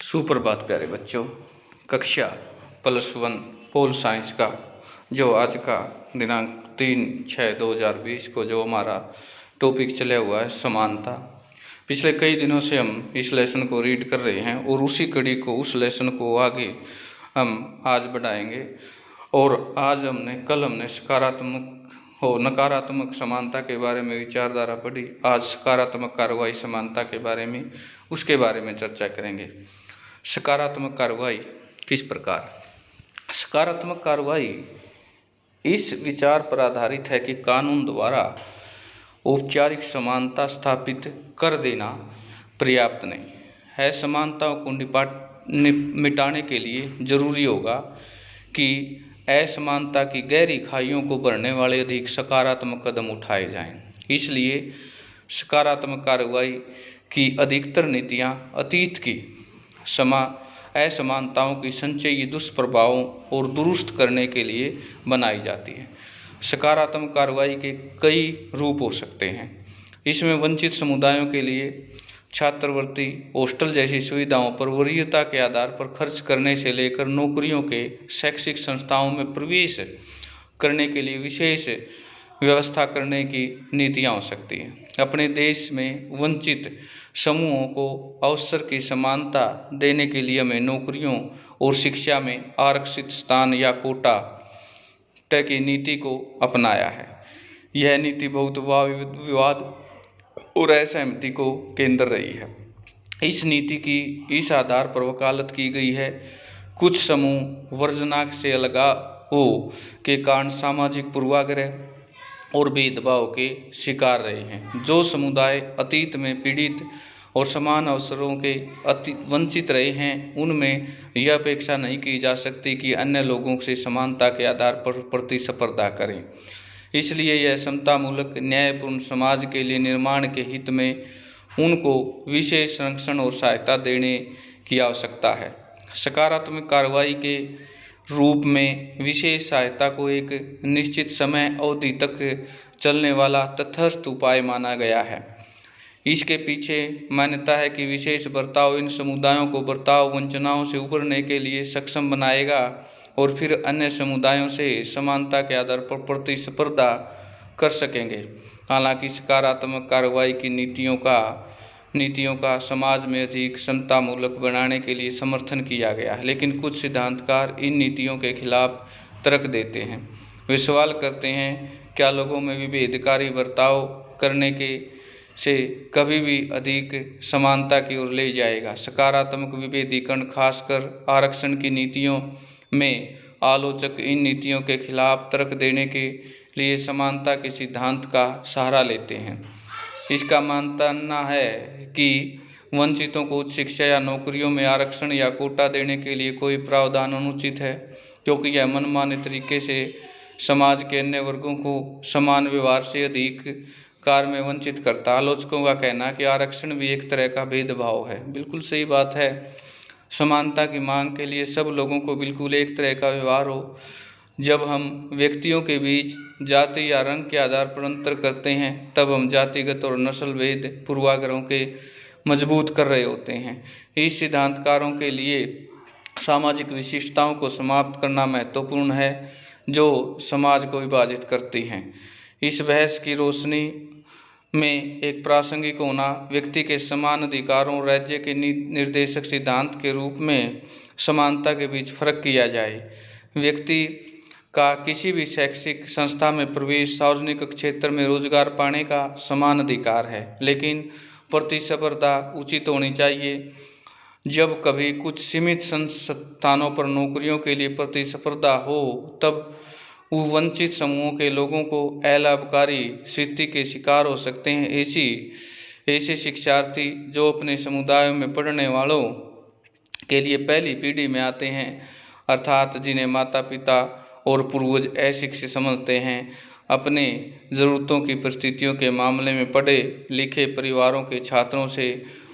सुप्रभात प्यारे बच्चों। कक्षा +1 पोल साइंस का जो आज का दिनांक 3/6/2020 को जो हमारा टॉपिक चला हुआ है समानता। पिछले कई दिनों से हम इस लेसन को रीड कर रहे हैं और उसी कड़ी को उस लेसन को आगे हम आज बढ़ाएंगे। और आज कल हमने सकारात्मक और नकारात्मक समानता के बारे में विचारधारा पढ़ी। आज सकारात्मक कार्रवाई समानता के बारे में उसके बारे में चर्चा करेंगे। सकारात्मक कार्रवाई किस प्रकार? सकारात्मक कार्रवाई इस विचार पर आधारित है कि कानून द्वारा औपचारिक समानता स्थापित कर देना पर्याप्त नहीं है। समानताओं को मिटाने के लिए जरूरी होगा कि असमानता की गहरी खाइयों को भरने वाले अधिक सकारात्मक कदम उठाए जाएं। इसलिए सकारात्मक कार्रवाई की अधिकतर नीतियां अतीत की असमानताओं की संचयी दुष्प्रभावों और दुरुस्त करने के लिए बनाई जाती है। सकारात्मक कार्रवाई के कई रूप हो सकते हैं। इसमें वंचित समुदायों के लिए छात्रवृत्ति, हॉस्टल जैसी सुविधाओं पर वरीयता के आधार पर खर्च करने से लेकर नौकरियों के शैक्षिक संस्थाओं में प्रवेश करने के लिए विशेष व्यवस्था करने की नीतियां हो सकती हैं। अपने देश में वंचित समूहों को अवसर की समानता देने के लिए हमें नौकरियों और शिक्षा में आरक्षित स्थान या कोटा की नीति को अपनाया है। यह नीति बहुत विवाद और असहमति को केंद्र रही है। इस नीति की इस आधार पर वकालत की गई है। कुछ समूह वर्जना से अलगाव के कारण सामाजिक पूर्वाग्रह और भेदभाव के शिकार रहे हैं। जो समुदाय अतीत में पीड़ित और समान अवसरों के वंचित रहे हैं, उनमें यह अपेक्षा नहीं की जा सकती कि अन्य लोगों से समानता के आधार पर प्रतिस्पर्धा करें। इसलिए यह समतामूलक न्यायपूर्ण समाज के लिए निर्माण के हित में उनको विशेष संरक्षण और सहायता देने की आवश्यकता है। सकारात्मक कार्रवाई के रूप में विशेष सहायता को एक निश्चित समय अवधि तक चलने वाला तटस्थ उपाय माना गया है। इसके पीछे मान्यता है कि विशेष बर्ताव इन समुदायों को बर्ताव वंचनाओं से उबरने के लिए सक्षम बनाएगा और फिर अन्य समुदायों से समानता के आधार पर प्रतिस्पर्धा कर सकेंगे। हालांकि सकारात्मक कार्रवाई की नीतियों का समाज में अधिक समतामूलक बनाने के लिए समर्थन किया गया है, लेकिन कुछ सिद्धांतकार इन नीतियों के खिलाफ तर्क देते हैं। वे सवाल करते हैं, क्या लोगों में विभेदकारी बर्ताव करने से कभी भी अधिक समानता की ओर ले जाएगा? सकारात्मक विभेदीकरण, खासकर आरक्षण की नीतियों में आलोचक इन नीतियों के खिलाफ तर्क देने के लिए समानता के सिद्धांत का सहारा लेते हैं। इसका मानना है कि वंचितों को उच्च शिक्षा या नौकरियों में आरक्षण या कोटा देने के लिए कोई प्रावधान अनुचित है, क्योंकि यह मनमाने तरीके से समाज के अन्य वर्गों को समान व्यवहार से अधिकार में वंचित करता। आलोचकों का कहना है कि आरक्षण भी एक तरह का भेदभाव है। बिल्कुल सही बात है। समानता की मांग के लिए सब लोगों को बिल्कुल एक तरह का व्यवहार हो। जब हम व्यक्तियों के बीच जाति या रंग के आधार पर अंतर करते हैं, तब हम जातिगत और नस्ल भेद पूर्वाग्रहों के मजबूत कर रहे होते हैं। इस सिद्धांतकारों के लिए सामाजिक विशिष्टताओं को समाप्त करना महत्वपूर्ण है जो समाज को विभाजित करती हैं। इस बहस की रोशनी में एक प्रासंगिक होना व्यक्ति के समान अधिकारों और राज्य के निर्देशक सिद्धांत के रूप में समानता के बीच फर्क किया जाए। व्यक्ति का किसी भी शैक्षिक संस्था में प्रवेश, सार्वजनिक क्षेत्र में रोजगार पाने का समान अधिकार है, लेकिन प्रतिस्पर्धा उचित होनी चाहिए। जब कभी कुछ सीमित संस्थानों पर नौकरियों के लिए प्रतिस्पर्धा हो, तब वंचित समूहों के लोगों को अलाभकारी स्थिति के शिकार हो सकते हैं। ऐसे शिक्षार्थी जो अपने समुदायों में पढ़ने वालों के लिए पहली पीढ़ी में आते हैं, अर्थात जिन्हें माता पिता और पूर्वज अशिक्षित समझते हैं, अपने ज़रूरतों की परिस्थितियों के मामले में पढ़े लिखे परिवारों के छात्रों से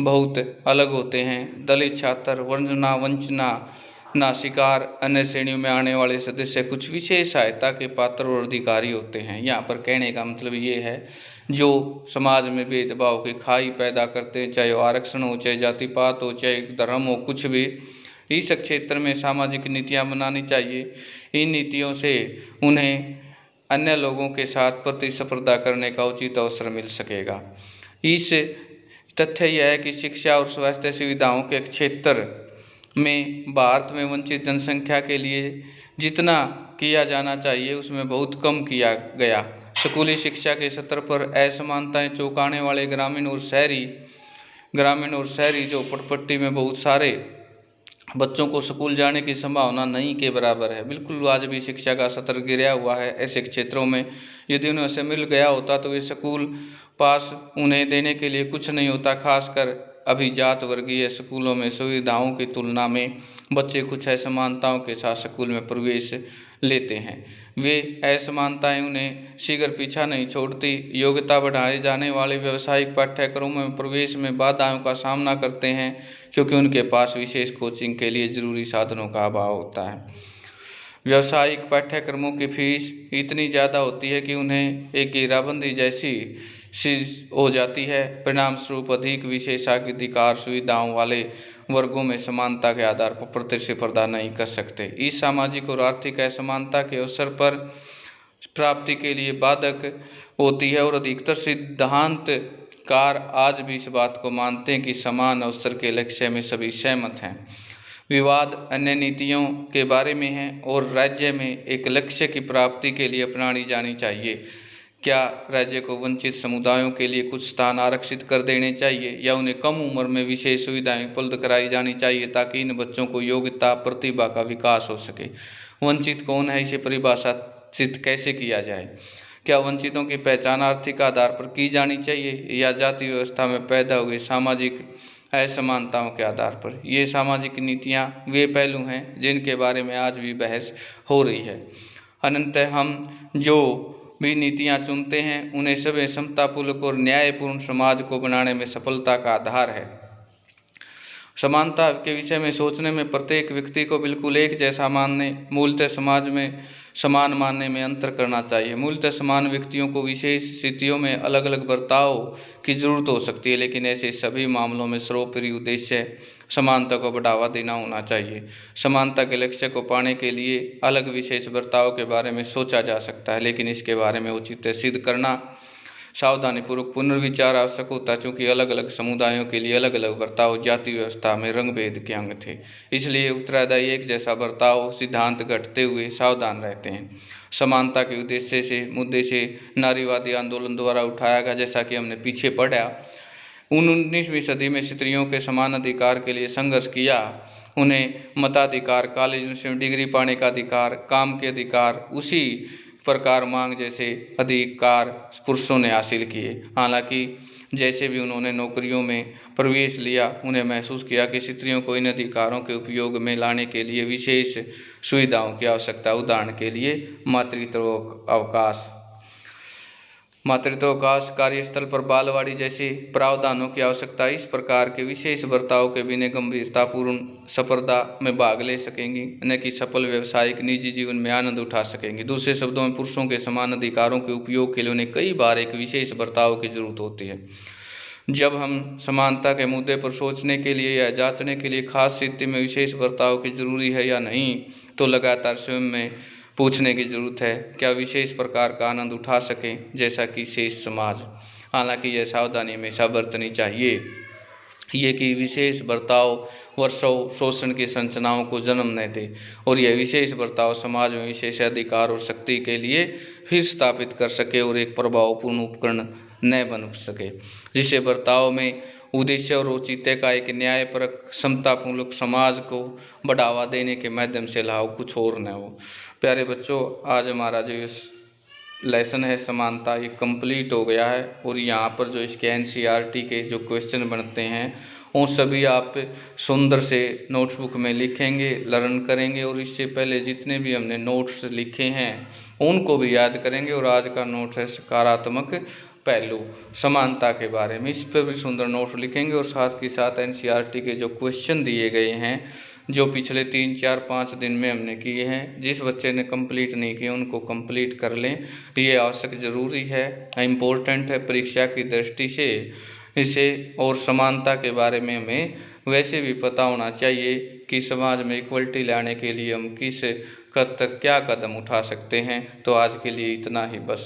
बहुत अलग होते हैं। दलित छात्र वर्जना, वंचना नाशिकार अन्य श्रेणियों में आने वाले सदस्य कुछ विशेष सहायता के पात्र और अधिकारी होते हैं। यहाँ पर कहने का मतलब ये है, जो समाज में भेदभाव की खाई पैदा करते हैं, चाहे वो आरक्षण हो, चाहे जाति पात हो, चाहे धर्म हो, कुछ भी, इस क्षेत्र में सामाजिक नीतियाँ बनानी चाहिए। इन नीतियों से उन्हें अन्य लोगों के साथ प्रतिस्पर्धा करने का उचित अवसर मिल सकेगा। इस तथ्य यह है कि शिक्षा और स्वास्थ्य सुविधाओं के क्षेत्र में भारत में वंचित जनसंख्या के लिए जितना किया जाना चाहिए उसमें बहुत कम किया गया। स्कूली शिक्षा के स्तर पर असमानताएं चौंकाने वाले ग्रामीण और शहरी झोपड़पट्टी में बहुत सारे बच्चों को स्कूल जाने की संभावना नहीं के बराबर है। बिल्कुल आज भी शिक्षा का स्तर गिरा हुआ है। ऐसे क्षेत्रों में यदि उन्हें ऐसे मिल गया होता तो वे स्कूल पास उन्हें देने के लिए कुछ नहीं होता। खासकर अभिजात वर्गीय स्कूलों में सुविधाओं की तुलना में बच्चे कुछ असमानताओं के साथ स्कूल में प्रवेश लेते हैं। वे असमानताएं उन्हें शीघ्र पीछा नहीं छोड़ती। योग्यता बढ़ाए जाने वाले व्यावसायिक पाठ्यक्रमों में प्रवेश में बाधाओं का सामना करते हैं, क्योंकि उनके पास विशेष कोचिंग के लिए जरूरी साधनों का अभाव होता है। व्यावसायिक पाठ्यक्रमों की फीस इतनी ज़्यादा होती है कि उन्हें एक घेराबंदी जैसी हो जाती है। परिणाम स्वरूप अधिक विशेषाधिकार सुविधाओं वाले वर्गों में समानता के आधार पर प्रतिस्पर्धा नहीं कर सकते। इस सामाजिक और आर्थिक असमानता के अवसर पर प्राप्ति के लिए बाधक होती है और अधिकतर सिद्धांतकार आज भी इस बात को मानते हैं कि समान अवसर के लक्ष्य में सभी सहमत हैं। विवाद अन्य नीतियों के बारे में है और राज्य में एक लक्ष्य की प्राप्ति के लिए अपनानी जानी चाहिए। क्या राज्य को वंचित समुदायों के लिए कुछ स्थान आरक्षित कर देने चाहिए या उन्हें कम उम्र में विशेष सुविधाएं उपलब्ध कराई जानी चाहिए ताकि इन बच्चों को योग्यता प्रतिभा का विकास हो सके। वंचित कौन है, इसे परिभाषित कैसे किया जाए? क्या वंचितों की पहचान आर्थिक आधार पर की जानी चाहिए या जाति व्यवस्था में पैदा हुए सामाजिक असमानताओं के आधार पर? ये सामाजिक नीतियाँ वे पहलू हैं जिनके बारे में आज भी बहस हो रही है। अनंतः हम जो भी नीतियाँ चुनते हैं उन्हें सभी समतापूर्वक और न्यायपूर्ण समाज को बनाने में सफलता का आधार है। समानता के विषय में सोचने में प्रत्येक व्यक्ति को बिल्कुल एक जैसा मानने, मूलतः समाज में समान मानने में अंतर करना चाहिए। मूलतः समान व्यक्तियों को विशेष स्थितियों में अलग अलग बर्ताव की जरूरत हो सकती है, लेकिन ऐसे सभी मामलों में सर्वोपरि उद्देश्य समानता को बढ़ावा देना होना चाहिए। समानता के लक्ष्य को पाने के लिए अलग विशेष बर्ताव के बारे में सोचा जा सकता है, लेकिन इसके बारे में उचित सिद्ध करना सावधानीपूर्वक पुनर्विचार आवश्यक होता है, क्योंकि अलग अलग समुदायों के लिए अलग अलग बर्ताव जाति व्यवस्था में रंग भेद के अंग थे। इसलिए उत्तरादायी एक जैसा बर्ताव सिद्धांत घटते हुए सावधान रहते हैं। समानता के मुद्दे से नारीवादी आंदोलन द्वारा उठाया गया, जैसा कि हमने पीछे पढ़ा, 19वीं सदी में स्त्रियों के समान अधिकार के लिए संघर्ष किया। उन्हें मताधिकार, कॉलेज में डिग्री पाने का अधिकार, काम के अधिकार, उसी प्रकार मांग जैसे अधिकार पुरुषों ने हासिल किए। हालांकि जैसे भी उन्होंने नौकरियों में प्रवेश लिया, उन्हें महसूस किया कि स्त्रियों को इन अधिकारों के उपयोग में लाने के लिए विशेष सुविधाओं की आवश्यकता। उदाहरण के लिए मातृत्व अवकाश, कार्यस्थल पर बालवाड़ी जैसे प्रावधानों की आवश्यकता। इस प्रकार के विशेष बर्ताव के बिना गंभीरतापूर्ण स्पर्धा में भाग ले सकेंगी, न कि सफल व्यावसायिक निजी जीवन में आनंद उठा सकेंगी। दूसरे शब्दों में, पुरुषों के समान अधिकारों के उपयोग के लिए उन्हें कई बार एक विशेष बर्ताव की जरूरत होती है। जब हम समानता के मुद्दे पर सोचने के लिए या जांचने के लिए खास स्थिति में विशेष बर्ताव की जरूरी है या नहीं, तो लगातार स्वयं में पूछने की जरूरत है, क्या विशेष प्रकार का आनंद उठा सकें जैसा कि शेष समाज। हालांकि यह सावधानी हमेशा बरतनी चाहिए ये कि विशेष बर्ताव वर्षों शोषण की संरचनाओं को जन्म न दे और यह विशेष बर्ताव समाज में विशेष अधिकार और शक्ति के लिए फिर स्थापित कर सके और एक प्रभावपूर्ण उपकरण न बन सके, जिसे बर्ताव में उद्देश्य और औचित्य का एक न्यायपरक समतापूर्वक समाज को बढ़ावा देने के माध्यम से लाभ कुछ और न हो। प्यारे बच्चों, आज हमारा जो लेसन है समानता, ये कंप्लीट हो गया है और यहाँ पर जो इसके एनसीईआरटी के जो क्वेश्चन बनते हैं वो सभी आप सुंदर से नोटबुक में लिखेंगे, लर्न करेंगे और इससे पहले जितने भी हमने नोट्स लिखे हैं उनको भी याद करेंगे। और आज का नोट है सकारात्मक पहलू समानता के बारे में, इस पर भी सुंदर नोट लिखेंगे। और साथ के साथ एनसीईआरटी के जो क्वेश्चन दिए गए हैं, जो पिछले 3, 4, 5 दिन में हमने किए हैं, जिस बच्चे ने कंप्लीट नहीं किए उनको कंप्लीट कर लें, ये आवश्यक ज़रूरी है, इम्पोर्टेंट है परीक्षा की दृष्टि से इसे। और समानता के बारे में हमें वैसे भी पता होना चाहिए कि समाज में इक्वलिटी लाने के लिए हम किस कद तक क्या कदम उठा सकते हैं। तो आज के लिए इतना ही बस।